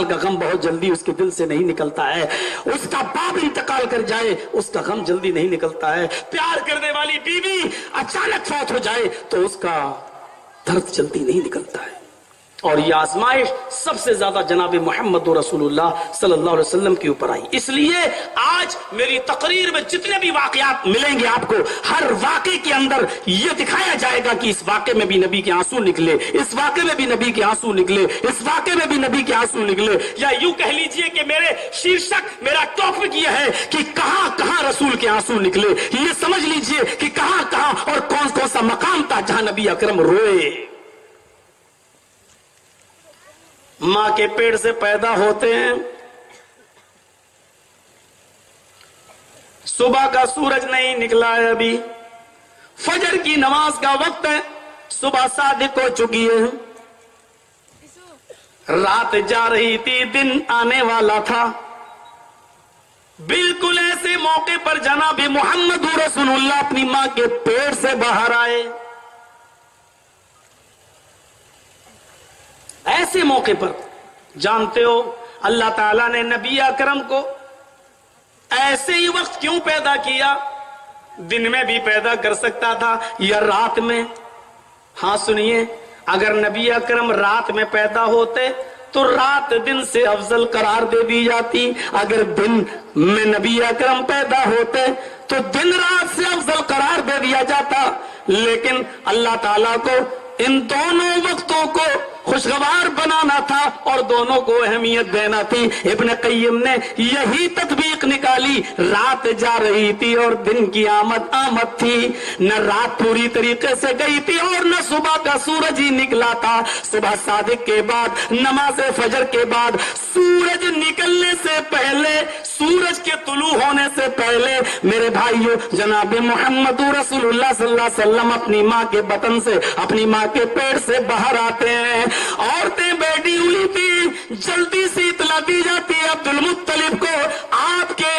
کا غم بہت جلدی اس کے دل سے نہیں نکلتا ہے. اس کا باپ انتقال کر جائے اس کا غم جلدی نہیں نکلتا ہے. پیار کرنے والی بیوی اچانک فوت ہو جائے تو اس کا درد جلدی نہیں نکلتا ہے. اور یہ آزمائش سب سے زیادہ جناب محمد رسول اللہ صلی اللہ علیہ وسلم کے اوپر آئی. اس لیے آج میری تقریر میں جتنے بھی واقعات ملیں گے آپ کو، ہر واقعے کے اندر یہ دکھایا جائے گا کہ اس واقعے میں بھی نبی کے آنسو نکلے، اس واقعے میں بھی نبی کے آنسو نکلے، اس واقعے میں بھی نبی کے آنسو نکلے. یا یوں کہہ لیجئے کہ میرے شیرشک، میرا ٹاپک یہ ہے کہ کہاں کہاں رسول کے آنسو نکلے. یہ سمجھ لیجئے کہ کہاں کہاں اور کون کون سا مقام تھا جہاں نبی اکرم روئے. ماں کے پیٹ سے پیدا ہوتے ہیں، صبح کا سورج نہیں نکلا ہے، ابھی فجر کی نماز کا وقت ہے، صبح صادق ہو چکی ہے، رات جا رہی تھی، دن آنے والا تھا. بالکل ایسے موقع پر جناب محمد رسول اللہ اپنی ماں کے پیٹ سے باہر آئے. ایسے موقع پر جانتے ہو اللہ تعالیٰ نے نبی اکرم کو ایسے ہی وقت کیوں پیدا کیا؟ دن میں بھی پیدا کر سکتا تھا یا رات میں. ہاں سنیے، اگر نبی اکرم رات میں پیدا ہوتے تو رات دن سے افضل قرار دے دی جاتی. اگر دن میں نبی اکرم پیدا ہوتے تو دن رات سے افضل قرار دے دیا جاتا. لیکن اللہ تعالیٰ کو ان دونوں وقتوں کو خوشگوار بنانا تھا اور دونوں کو اہمیت دینا تھی. ابن قیم نے یہی تطبیق نکالی. رات جا رہی تھی اور دن کی آمد تھی. نہ رات پوری طریقے سے گئی تھی اور نہ صبح کا سورج ہی نکلا تھا. صبح صادق کے بعد، نماز فجر کے بعد، سورج نکلنے سے پہلے، سورج کے طلوع ہونے سے پہلے میرے بھائیوں جناب محمد رسول اللہ صلی اللہ علیہ وسلم اپنی ماں کے بطن سے، اپنی ماں کے پیٹ سے باہر آتے ہیں. عورتیں بیٹھی ہوئی تھی، جلدی سے اطلاع دی جاتی ہے عبد المطلب کو، آپ کے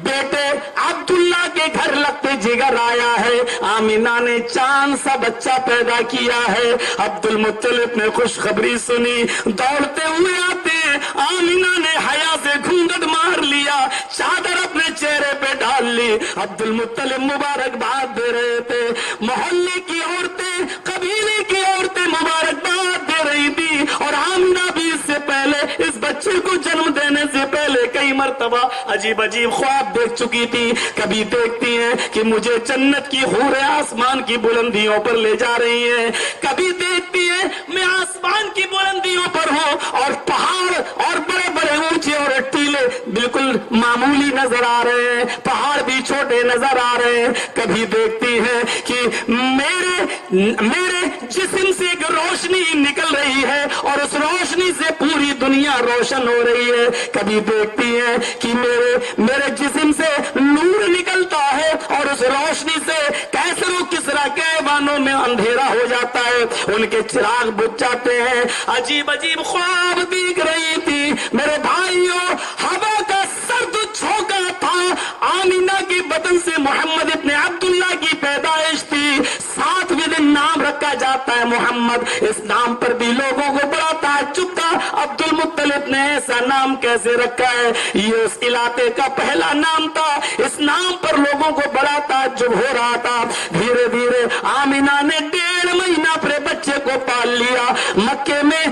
بیٹے عبداللہ کے گھر لگتے جگر آیا ہے، آمینہ نے چاند سا بچہ پیدا کیا ہے. عبد المطلب نے خوشخبری سنی، دوڑتے ہوئے آتے ہیں. آمینہ نے حیا سے گھونگھٹ مار لیا، چادر اپنے چہرے پہ ڈال لی. عبد المطلب مبارکباد دے رہے تھے. محلے کی عورتیں، قبیلے کی عورتیں مبارکباد دے رہی تھی. اور آمینہ بھی اس سے پہلے، اس بچے کو جنم دینے سے پہلے کئی مرتبہ عجیب عجیب خواب دیکھ چکی تھی. کبھی دیکھتی ہیں کہ مجھے جنت کی حوریں آسمان کی بلندیوں پر لے جا رہی ہیں، کبھی دیکھتی ہیں میں آسمان کی بلندیوں پر ہوں اور پہاڑ اور بڑے بڑے اونچے اور ٹیلے بالکل معمولی نظر آ رہے ہیں، پہاڑ بھی چھوٹے نظر آ رہے ہیں. کبھی دیکھتی ہیں کہ میرے جسم سے ایک روشنی نکل رہی ہے اور اس روشنی سے پوری دنیا روشن ہو رہی ہے. کبھی دیکھتی ہیں کہ میرے جسم سے نور نکلتا ہے اور اس روشنی سے کیسر و کسرا کے ایوانوں میں اندھیرا ہو جاتا ہے، ان کے چراغ بجھ جاتے ہیں. عجیب عجیب خواب دیکھ رہی تھی. میرے بھائیوں، ہوا کا سرد جھونکا تھا. آمینہ کے بدن سے محمد ابن عبداللہ کی پیدائش تھی. 7ویں دن نام رکھا جاتا ہے محمد. اس نام پر بھی لوگوں کو بڑا تعجب تھا، عبد المطلب نے ایسا نام کیسے رکھا ہے؟ یہ اس علاقے کا پہلا نام تھا. اس نام پر لوگوں کو بڑا تعجب ہو رہا تھا. دھیرے دھیرے آمینہ نے 1.5 مہینہ اپنے بچے کو پال لیا. مکے میں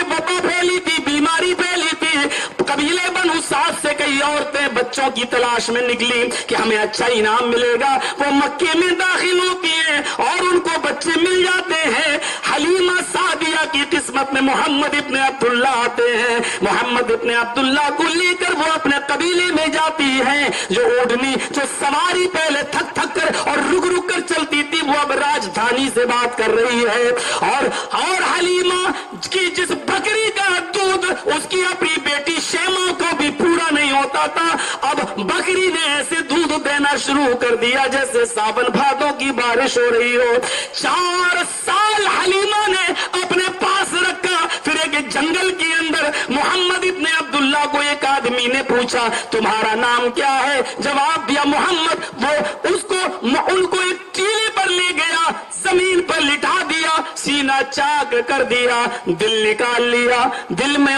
وبا پھیلی تھی، بیماری پھیلی تھی. قبیلے بنو سعد سے کئی عورتیں بچوں کی تلاش میں نکلی کہ ہمیں اچھا انعام ملے گا. وہ مکے میں داخل ہوتی ہیں اور ان کو بچے مل جاتے ہیں. حلیمہ سعدیہ کی قسمت میں محمد ابن عبداللہ آتے ہیں. محمد ابن عبداللہ کو لے کر وہ اپنے قبیلے میں جاتی ہیں. جو اوڑنی، جو سواری پہلے تھک تھک کر اور رک رک کر چلتی تھی، وہ اب راجدھانی سے بات کر رہی ہے. اور حلیمہ کی جس بکری کا دودھ اس کی اپنی بیٹی شیما کو بھی پورا نہیں ہوتا تھا، اب بکری نے ایسے دودھ دینا شروع کر دیا جیسے ساون بھادوں کی بارش ہو رہی ہو. 4 سال حلیمہ نے اپنے پاس رکھا. پھر ایک جنگل کے اندر محمد ابن عبداللہ کو ایک آدمی نے پوچھا تمہارا نام کیا ہے؟ جواب دیا محمد. وہ ان کو ایک ٹیلے پر لے گیا، زمین پر لٹا دیا، سینہ چاک کر دیا، دل نکال لیا. دل میں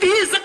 30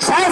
6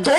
2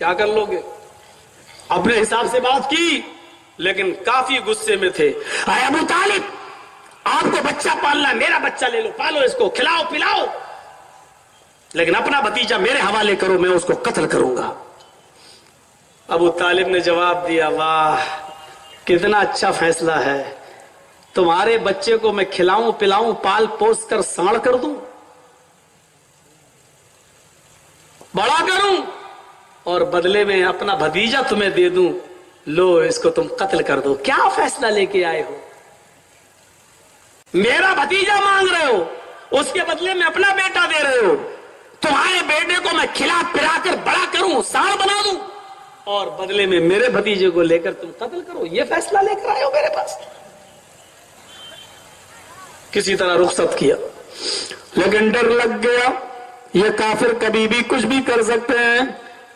کیا کر لو گے؟ اپنے حساب سے بات کی لیکن کافی غصے میں تھے. اے ابو طالب، آپ کو بچہ پالنا، میرا بچہ لے لو، پالو اس کو، کھلاؤ پلاؤ، لیکن اپنا بھتیجا میرے حوالے کرو، میں اس کو قتل کروں گا. ابو طالب نے جواب دیا، واہ کتنا اچھا فیصلہ ہے، تمہارے بچے کو میں کھلاؤں پلاؤں، پال پوس کر ساڑ کر دوں، بڑا کروں، اور بدلے میں اپنا بھتیجا تمہیں دے دوں، لو اس کو تم قتل کر دو. کیا فیصلہ لے کے آئے ہو؟ میرا بھتیجا مانگ رہے ہو، اس کے بدلے میں اپنا بیٹا دے رہے ہو. تمہارے بیٹے کو میں کھلا پلا کر بڑا کروں، ساڑ بنا دوں، اور بدلے میں میرے بھتیجے کو لے کر تم قتل کرو، یہ فیصلہ لے کر آئے ہو میرے پاس. کسی طرح رخصت کیا، لیکن ڈر لگ گیا، یہ کافر کبھی بھی کچھ بھی کر سکتے ہیں.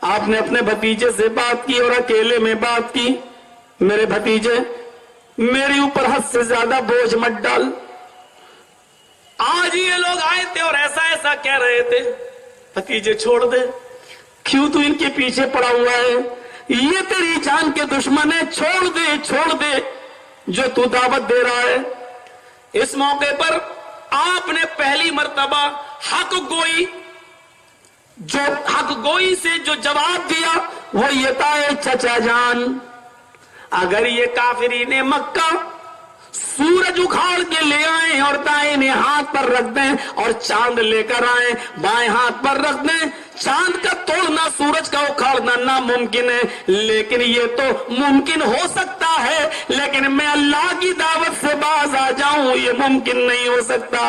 آپ نے اپنے بھتیجے سے بات کی اور اکیلے میں بات کی، میرے بھتیجے میری اوپر حد سے زیادہ بوجھ مت ڈال. آج یہ لوگ آئے تھے اور ایسا ایسا کہہ رہے تھے، بھتیجے چھوڑ دے، کیوں تو ان کے پیچھے پڑا ہوا ہے، یہ تیری جان کے دشمن ہے، چھوڑ دے چھوڑ دے جو تو دعوت دے رہا ہے. اس موقع پر آپ نے پہلی مرتبہ حق گوئی سے جو جواب دیا وہ یہ تھا، چچا جان اگر یہ کافرین مکہ سورج اکھاڑ کے لے آئیں اور دائیں ہاتھ پر رکھ دیں اور چاند لے کر آئیں بائیں ہاتھ پر رکھ دیں، چاند کا توڑنا سورج کا اکھاڑنا ناممکن ہے، لیکن یہ تو ممکن ہو سکتا ہے، لیکن میں اللہ کی دعوت سے باز آ جاؤں یہ ممکن نہیں ہو سکتا.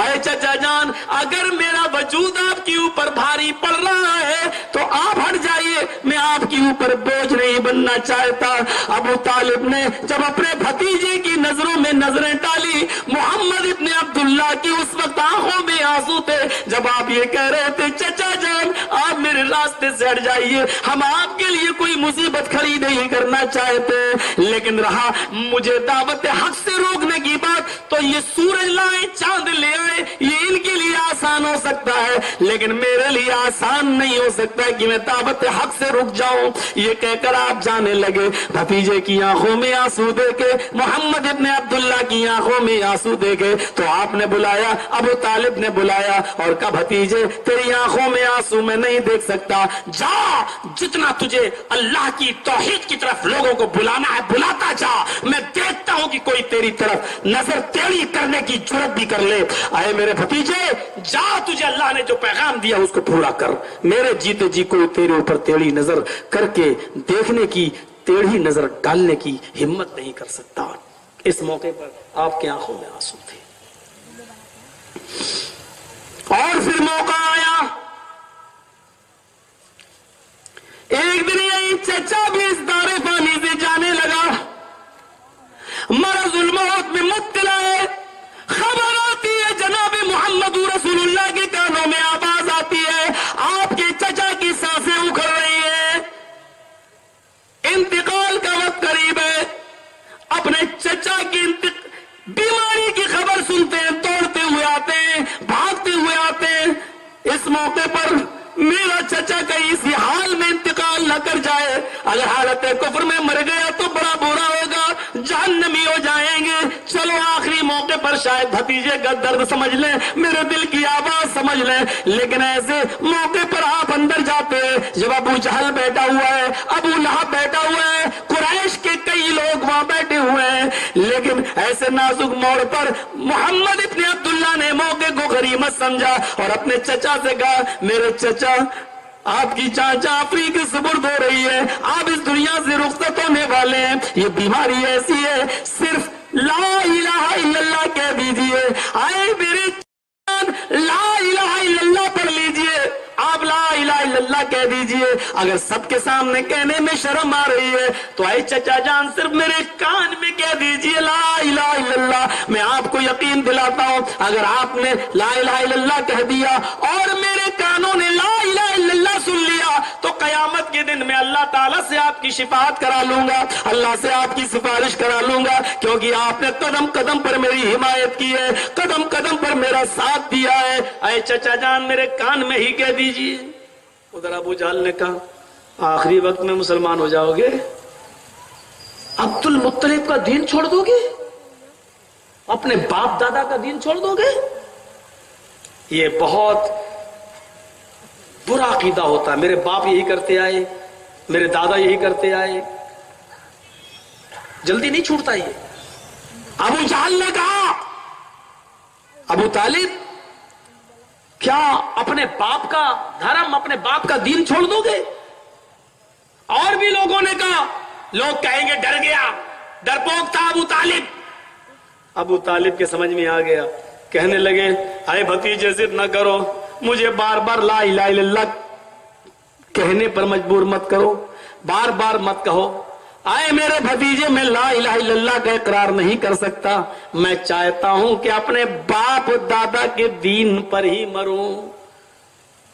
اے چچا جان اگر میرا وجود آپ کے اوپر بھاری پڑ رہا ہے تو آپ ہٹ جائیے، میں آپ کے اوپر بوجھ نہیں بننا چاہتا. ابو طالب نے جب اپنے بھتیجے کی نظروں میں نظریں ڈالی، محمد ابن عبداللہ کی اس وقت آنکھوں میں آنسو تھے جب آپ یہ کہہ رہے تھے، چچا جان آپ میرے راستے سے ہٹ جائیے، ہم آپ کے لیے کوئی مصیبت کھڑی نہیں کرنا چاہتے، لیکن رہا مجھے دعوت حق سے روکنے کی بات، تو یہ سورج لائیں چاند لے آئے یہ ان کے لیے آسان ہو سکتا ہے، لیکن میرے لیے آسان نہیں ہو سکتا کہ میں دعوت حق سے رک جاؤں. یہ کہہ کر آپ جانے لگے. بھتیجے کی آنکھوں میں آنسو دیکھے، محمد ابن عبداللہ کی آنکھوں میں آنسو دیکھے تو آپ نے بلایا، ابو طالب نے بلایا اور کہا بھتیجے تیری آنکھوں میں آنسو میں نہیں دیکھ سکتا، جا جتنا تجھے اللہ کی توحید کی طرف لوگوں کو بلانا ہے بلاتا جا، میں دیکھتا ہوں کہ کوئی تیری طرف نظر ٹیڑھی کرنے کی جرات بھی کر لے. اے میرے بھتیجے جا، تجھے اللہ نے جو پیغام دیا اس کو پورا کر، میرے جیتے جی کوئی تیرے اوپر ٹیڑھی نظر کر کے دیکھنے کی، ٹیڑھی نظر ڈالنے کی ہمت نہیں کر سکتا. اس موقع پر آپ کی آنکھوں میں آنسو تھے. اور پھر موقع آیا، ایک دن یہی چچا بھی اس دار فانی سے جانے لگا، مرض الموت میں مبتلا ہے، خبر آتی ہے جناب محمد رسول اللہ کے کانوں میں آواز آتی ہے، آپ کے چچا کی سانسیں اکھڑ رہی ہیں، انتقال کا وقت قریب ہے. اپنے چچا کی بیماری کی خبر سنتے ہیں، دوڑتے ہوئے آتے ہیں، بھاگتے ہوئے آتے ہیں. اس موقع پر میرا چچا کہیں اسی حال میں انتقال نہ کر جائے، اگر حالت کفر میں مر گیا تو بڑا برا ہوگا، جہنمی ہو جائیں گے. چلو آخری موقع پر شاید بھتیجے کا درد سمجھ لیں، میرے دل کی آواز سمجھ لیں. لیکن ایسے موقع پر آپ اندر جاتے ہیں جب ابو جہل بیٹھا ہوا ہے، ابو لہب بیٹھا ہوا ہے، قریش کے کئی لوگ وہاں بیٹھے ہوئے ہیں، لیکن ایسے نازک موڑ پر محمد ابن عبداللہ نے موقع کو غنیمت سمجھا اور اپنے چچا سے کہا، میرے چچا آپ کی چاچا آفری کی سپرد ہو رہی ہے، آپ اس دنیا سے رخصت ہونے والے ہیں، یہ بیماری ایسی ہے، صرف لا الہ الا اللہ کہہ دیجئے. آئے میرے لا الہ الا اللہ پڑھ لیجئے، آپ لا الہ الا اللہ کہہ دیجئے. اگر سب کے سامنے کہنے میں شرم آ رہی ہے تو اے چچا جان صرف میرے کان میں کہہ دیجئے لا الہ الا اللہ. میں آپ کو یقین دلاتا ہوں اگر آپ نے لا الہ الا اللہ کہہ دیا اور میرے کانوں نے لا الہ الا اللہ سن لیا تو قیامت کے دن میں اللہ تعالیٰ سے آپ کی شفاعت کرا لوں گا، اللہ سے آپ کی سفارش کرا لوں گا، کیونکہ آپ نے قدم قدم پر میری حمایت کی ہے، قدم قدم پر میرا ساتھ دیا ہے. اے چچا جان میرے کان میں ہی کہہ دیجئے. ادھر ابو جہل نے کہا آخری وقت میں مسلمان ہو جاؤ گے؟ عبد المطلب کا دین چھوڑ دو گے؟ اپنے باپ دادا کا دین چھوڑ دو گے؟ یہ بہت برا عقیدہ ہوتا ہے. میرے باپ یہی کرتے آئے, میرے دادا یہی کرتے آئے, جلدی نہیں چھوٹتا یہ. ابو جہل نے کہا ابو طالب کیا اپنے باپ کا دھرم, اپنے باپ کا دین چھوڑ دو گے؟ اور بھی لوگوں نے کہا, لوگ کہیں گے ڈر گیا, ڈرپوک تھا ابو طالب. ابو طالب کے سمجھ میں آ گیا, کہنے لگے اے بھتیجے ضد نہ کرو, مجھے بار بار لا الہ الا اللہ کہنے پر مجبور مت کرو, بار بار مت کہو. آئے میرے بھتیجے, میں لا الہ الا اللہ کا اقرار نہیں کر سکتا, میں چاہتا ہوں کہ اپنے باپ دادا کے دین پر ہی مروں.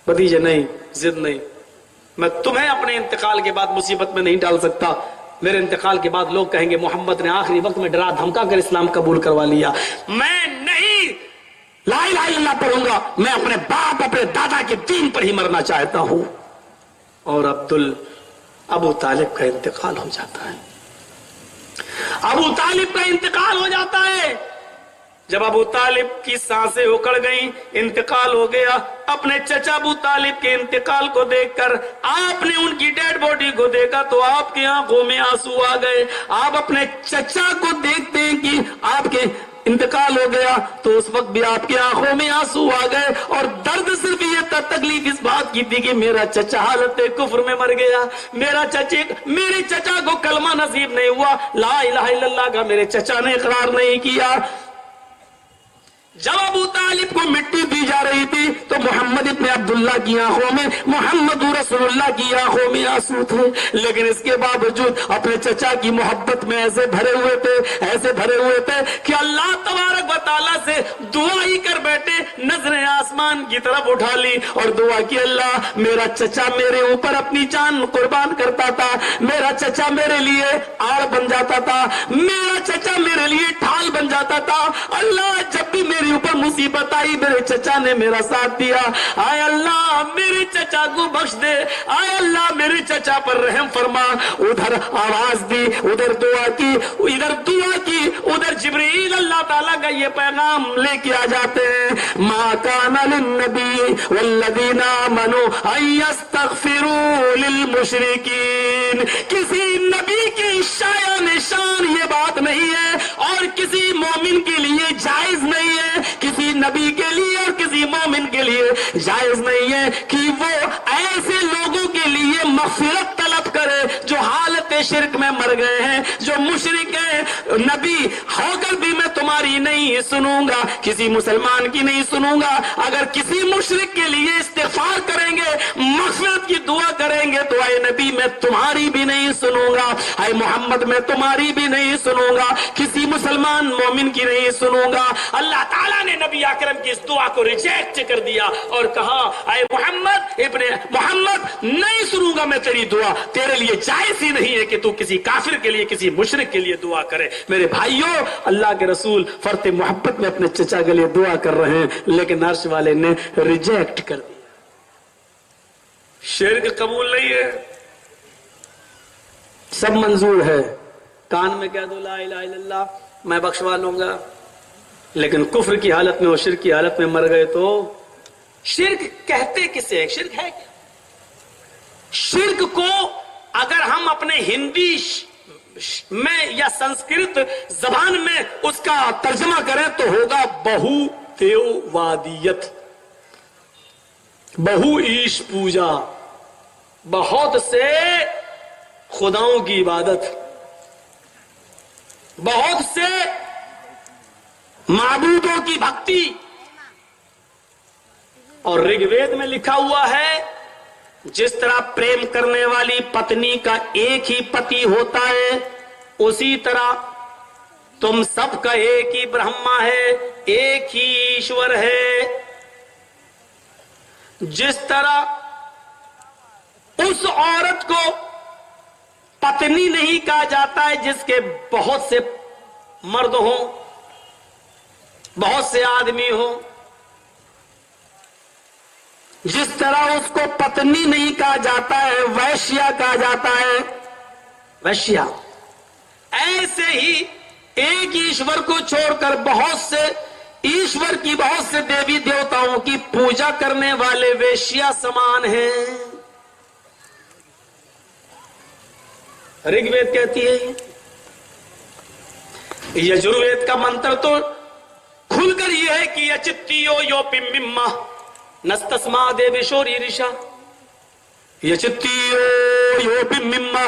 بھتیجے نہیں, ضد نہیں, میں تمہیں اپنے انتقال کے بعد مصیبت میں نہیں ڈال سکتا. میرے انتقال کے بعد لوگ کہیں گے محمد نے آخری وقت میں ڈرا دھمکا کر اسلام قبول کروا لیا. میں نہیں لا الہ الا اللہ پڑھوں گا, میں اپنے باپ اپنے دادا کے دین پر ہی مرنا چاہتا ہوں. اور ابو طالب کا انتقال ہو جاتا ہے. ابو طالب کا انتقال ہو جاتا ہے. جب ابو طالب کی سانسیں اکڑ گئیں, انتقال ہو گیا, اپنے چچا ابو طالب کے انتقال کو دیکھ کر آپ نے ان کی ڈیڈ باڈی کو دیکھا تو آپ کی آنکھوں میں آنسو آ گئے. آپ اپنے چچا کو دیکھتے ہیں کہ آپ کے انتقال ہو گیا تو اس وقت بھی آپ کی آنکھوں میں آنسو آ گئے, اور درد صرف یہ تھا, تکلیف اس بات کی تھی کہ میرا چچا حالت کفر میں مر گیا, میرے چچا کو کلمہ نصیب نہیں ہوا, لا الہ الا اللہ کا میرے چچا نے اقرار نہیں کیا. جب ابو طالب کو مٹی دی جا رہی تھی تو محمد ابن عبداللہ کی آنکھوں میں, محمد رسول اللہ کی آنکھوں میں آنسو تھے, لیکن اس کے باوجود اپنے چچا کی محبت میں ایسے بھرے ہوئے تھے کہ اللہ تبارک و تعالیٰ سے دعا ہی کر بیٹھے, نظریں آسمان کی طرف اٹھا لی اور دعا کی, اللہ میرا چچا میرے اوپر اپنی جان قربان کرتا تھا, میرا چچا میرے لیے آڑ بن جاتا تھا, میرا چچا میرے لیے ڈھال بن جاتا تھا. اللہ جب بھی میرے اوپر مصیبت آئی میرے چچا نے میرا ساتھ دیا, آئے اللہ میرے چچا کو بخش دے, آئے اللہ میرے چچا پر رحم فرما. ادھر آواز دی, ادھر دعا کی, ادھر جبرائیل اللہ تعالیٰ کا یہ پیغام لے کے آ جاتے ہیں, ما کان للنبی والذین آمنوا ان یستغفروا للمشرکین. کسی نبی کی شایان شان یہ بات نہیں ہے اور کسی مومن کے لیے جائز نہیں ہے, کسی نبی کے لیے اور کسی مومن کے لیے جائز نہیں ہے کہ وہ ایسے لوگوں کے لیے مغفرت طلب کرے جو حالت شرک میں مر گئے ہیں, جو مشرک ہیں. نبی ہو کر بھی میں تمہاری نہیں سنوں گا, کسی مسلمان کی نہیں سنوں گا. اگر کسی مشرک کے لیے استغفار کریں گے, مغفرت کی دعا کریں گے تو اے نبی میں تمہاری بھی نہیں سنوں گا, اے محمد میں تمہاری بھی نہیں سنوں گا, کسی مسلمان مومن کی نہیں سنوں گا. اللہ تعالیٰ نے نبی اکرم کی اس دعا کو ریجیکٹ کر دیا اور کہا اے محمد ابن محمد نہیں سنوں گا میں تیری دعا, تیرے لیے جائز ہی نہیں ہے کہ تو کسی کافر کے لیے کسی مشرک کے لیے دعا کرے. میرے بھائیوں, اللہ کے رسول فرط محبت میں اپنے چچا کے لیے دعا کر رہے ہیں, لیکن عرش والے نے ریجیکٹ کر دیا. شرک قبول نہیں ہے, سب منظور ہے, کان میں کہہ دو لا الہ الا اللہ میں بخشوا لوں گا, لیکن کفر کی حالت میں اور شرک کی حالت میں مر گئے تو شرک کہتے کسے ہیں؟ شرک ہے کیا؟ شرک کو اگر ہم اپنے ہندی میں یا سنسکرت زبان میں اس کا ترجمہ کریں تو ہوگا بہو دیو وادیت, بہو ایش پوجا, بہت سے خداؤں کی عبادت, بہت سے معبودوں کی بھکتی. اور رگ وید میں لکھا ہوا ہے جس طرح پریم کرنے والی پتنی کا ایک ہی پتی ہوتا ہے, اسی طرح تم سب کا ایک ہی برہما ہے, ایک ہی ایشور ہے. جس طرح اس عورت کو پتنی نہیں کہا جاتا ہے جس کے بہت سے مرد ہوں, بہت سے آدمی ہوں, جس طرح اس کو پتنی نہیں کہا جاتا ہے ویشیا کہا جاتا ہے، ویشیا، ایسے ہی ایک ایشور کو چھوڑ کر بہت سے ایشور کی بہت سے دیوی دیوتاؤں کی پوجا کرنے والے ویشیا سمان ہیں۔ رگ وید کہتی ہے، یجروید کا منتر تو کھل کر یہ ہے کہ یچتیو یو پمما نستسما دیویشوری رشا، یچتیو یو پمما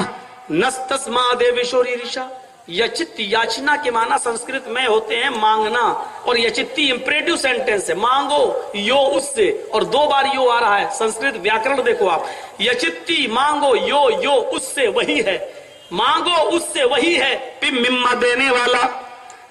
نستسما دیویشوری رشا۔ یچتی یاچنا کے معنی سنسکرت میں ہوتے ہیں مانگنا، اور یچتی امپریٹیو سینٹینس ہے، مانگو یو اس سے، اور 2 بار یو آ رہا ہے۔ سنسکرت ویاکرن دیکھو آپ، یچتی مانگو، یو اس سے وہی ہے، مانگو اس سے وہی ہے، پم مما دینے والا،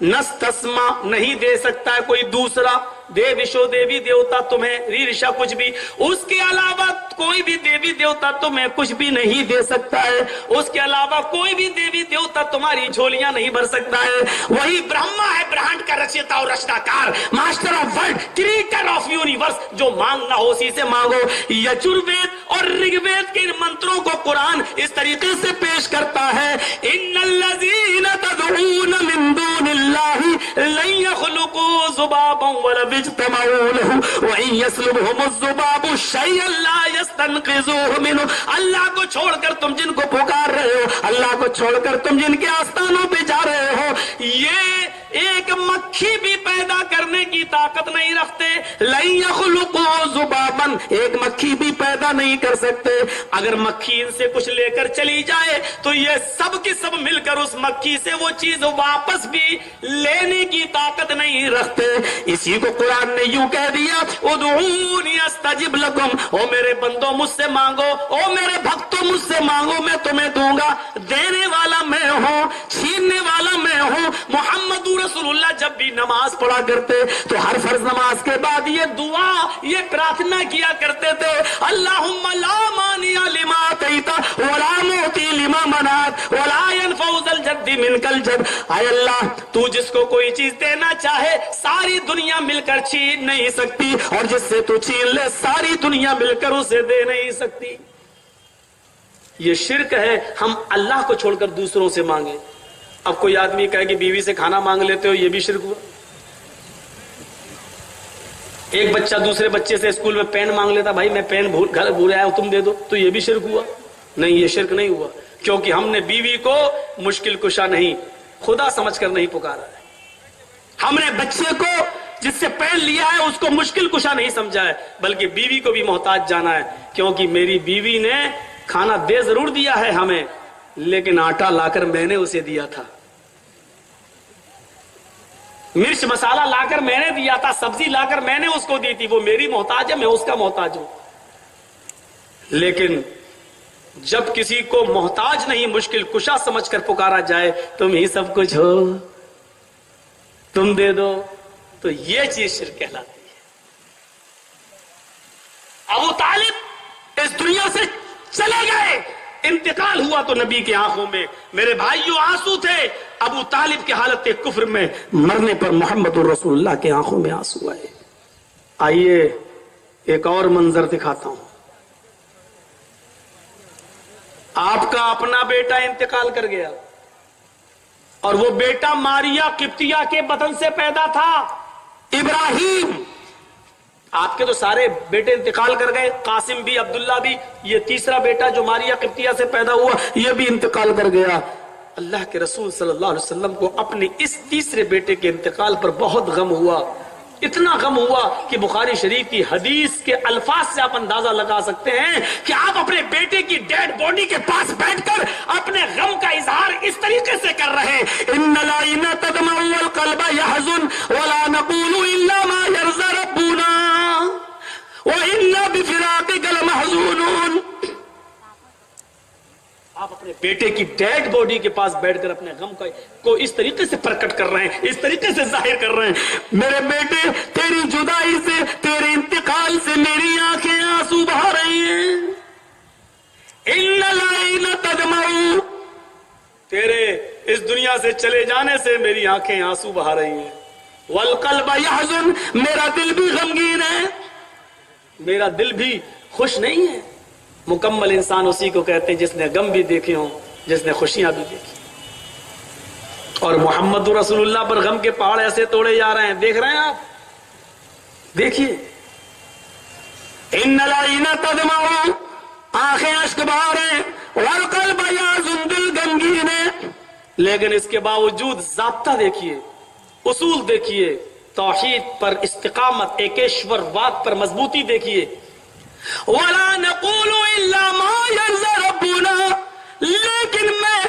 نستسما نہیں دے سکتا ہے کوئی دوسرا، دیوشو دیوی دیوتا تمہیں، ری رشا کچھ بھی، اس کے علاوہ کوئی بھی دیوی دیوتا تمہیں کچھ بھی نہیں دے سکتا ہے، اس کے علاوہ کوئی بھی دیوی دیوتا تمہاری جھولیاں نہیں بھر سکتا ہے۔ وہی برہما ہے برہانڈ کا رچیتا اور رچناکار، master of world, creator of universe, جو مانگنا ہو اسی سے مانگو۔ یجروید اور رگ وید کے ان منتروں کو قرآن اس طریقے سے پیش کرتا ہے، ان الذین تدعون من دون اللہ لن یخلقوا ذبابا ولو اجتمعوا له وان يسلبهم الذباب شيئا لا يستنقذوه منه۔ اللہ کو چھوڑ کر تم جن کو پکار رہے ہو، اللہ کو چھوڑ کر تم جن کے آستانوں پہ جا رہے ہو، یہ ایک مکھی بھی پیدا کرنے کی طاقت نہیں رکھتے۔ لن يخلقوا ذبابا، ایک مکھی بھی پیدا نہیں کر سکتے۔ اگر مکھی ان سے کچھ لے کر چلی جائے تو یہ سب کی سب مل کر اس مکھی سے وہ چیز واپس بھی لینے کی طاقت نہیں رکھتے۔ اسی کو قرآن نے یوں کہہ دیا، ادعونی استجب لکم، او میرے بندوں مجھ سے مانگو، او میرے بھکتوں مجھ سے مانگو، میں تمہیں دوں گا۔ دینے والا میں ہوں، چھیننے والا میں ہوں۔ محمد رسول اللہ جب بھی نماز پڑھا کرتے تو ہر فرض نماز کے بعد یہ دعا، یہ پرارتھنا کیا کرتے تھے، اللہم لا مانع لما اعطیت ولا معطی لما منعت ولا ينفع ذا الجد منک الجد۔ اے اللہ، تو جس کو کوئی چیز دینا چاہے ساری دنیا مل کر چھین نہیں سکتی، اور جس سے تو چھین لے ساری دنیا مل کر اسے دے نہیں سکتی۔ یہ شرک ہے ہم اللہ کو چھوڑ کر دوسروں سے مانگیں۔ اب کوئی آدمی کہے کہ بیوی سے کھانا مانگ لیتے ہو، یہ بھی شرک ہوا۔ ایک بچہ دوسرے بچے سے اسکول میں پین مانگ لیتا، بھائی میں پین گھر بھول آیا ہوں تم دے دو، تو یہ بھی شرک ہوا؟ نہیں، یہ شرک نہیں ہوا، کیونکہ ہم نے بیوی کو مشکل کشا نہیں، خدا سمجھ کر نہیں پکارا ہے۔ ہم نے بچے کو جس سے پین لیا ہے اس کو مشکل کشا نہیں سمجھا ہے، بلکہ بیوی کو بھی محتاج جانا ہے، کیونکہ میری بیوی نے کھانا دے ضرور دیا ہے ہمیں، لیکن آٹا لا کر میں نے اسے دیا تھا، مرچ مسالہ لا کر میں نے دیا تھا، سبزی لا کر میں نے اس کو دی تھی، وہ میری محتاج ہے، میں اس کا محتاج ہوں۔ لیکن جب کسی کو محتاج نہیں مشکل کشا سمجھ کر پکارا جائے، تم ہی سب کچھ ہو، تم دے دو، تو یہ چیز شرک کہلاتی ہے۔ ابو طالب اس دنیا سے چلے گئے، انتقال ہوا تو نبی کی آنکھوں میں میرے بھائیوں آنسو تھے، ابو طالب کی حالت کفر میں مرنے پر محمد رسول اللہ کے آنکھوں میں آنسو آئے۔ آئیے ایک اور منظر دکھاتا ہوں۔ آپ کا اپنا بیٹا انتقال کر گیا، اور وہ بیٹا ماریا قبطیہ کے بدن سے پیدا تھا، ابراہیم۔ آپ کے تو سارے بیٹے انتقال کر گئے، قاسم بھی، عبداللہ بھی، یہ تیسرا بیٹا جو ماریا قبطیہ سے پیدا ہوا یہ بھی انتقال کر گیا۔ اللہ کے رسول صلی اللہ علیہ وسلم کو اپنے اس تیسرے بیٹے کے انتقال پر بہت غم ہوا، اتنا غم ہوا کہ بخاری شریف کی حدیث کے الفاظ سے آپ اندازہ لگا سکتے ہیں کہ آپ اپنے بیٹے کی ڈیڈ باڈی کے پاس بیٹھ کر اپنے غم کا اظہار اس طریقے سے کر رہے ہیں، ان العین تدمع والقلب يحزن ولا نقول الا ما يرضى ربنا وإنا بفراقك لمحزونون۔ آپ اپنے بیٹے کی ڈیڈ باڈی کے پاس بیٹھ کر اپنے غم کو اس طریقے سے پرکٹ کر رہے ہیں، اس طریقے سے ظاہر کر رہے ہیں، میرے بیٹے تیری جدائی سے، تیرے انتقال سے میری آنکھیں آنسو بہا رہی ہیں۔ ان العین تدمع، تیرے اس دنیا سے چلے جانے سے میری آنکھیں آنسو بہا رہی ہیں، والقلب یحزن، میرا دل بھی غمگین ہے۔ میرا دل بھی خوش نہیں ہے. مکمل انسان اسی کو کہتے ہیں جس نے غم بھی دیکھے ہوں، جس نے خوشیاں بھی دیکھی. اور محمد رسول اللہ پر غم کے پہاڑ ایسے توڑے جا رہے ہیں، دیکھ رہے ہیں آپ؟ دیکھیے، ان العین تدمع، آنکھیں اشک بہا رہے ہیں، والقلب یحزن، دل غمگین ہے. لیکن اس کے باوجود ضابطہ دیکھیے، اصول دیکھیے، توحید پر استقامت، ایکیشور واد پر مضبوطی دیکھیے. وَلَا نَقُولُ إِلَّا مَا يَرْضَى رَبُّنَا، لیکن میں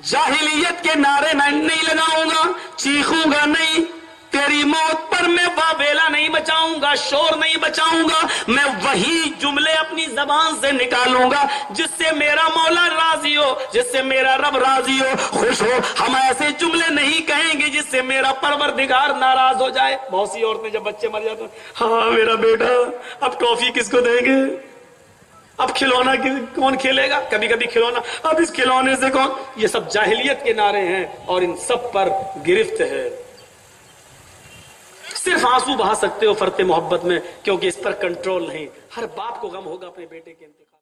جاہلیت کے نعرے نہیں لگاؤں گا، چیخوں گا نہیں، تیری موت پر میں واویلا نہیں بچاؤں گا، شور نہیں بچاؤں گا. میں وہی جملے اپنی زبان سے نکالوں گا جس سے میرا مولا راضی ہو، جس سے میرا رب راضی ہو، خوش ہو. ہم ایسے جملے نہیں کہیں گے جس سے میرا پروردگار ناراض ہو جائے. بہت سی عورتیں جب بچے مر جاتے ہیں، ہاں میرا بیٹا، اب ٹافی کس کو دیں گے، اب کھلونا کون کھیلے گا، کبھی کبھی کھلونا، اب اس کھلونے سے کون. یہ سب جاہلیت کے نعرے ہیں اور ان سب پر گرفت ہے. صرف آنسو بہا سکتے ہو فرط محبت میں، کیونکہ اس پر کنٹرول نہیں. ہر باپ کو غم ہوگا اپنے بیٹے کے انتقال.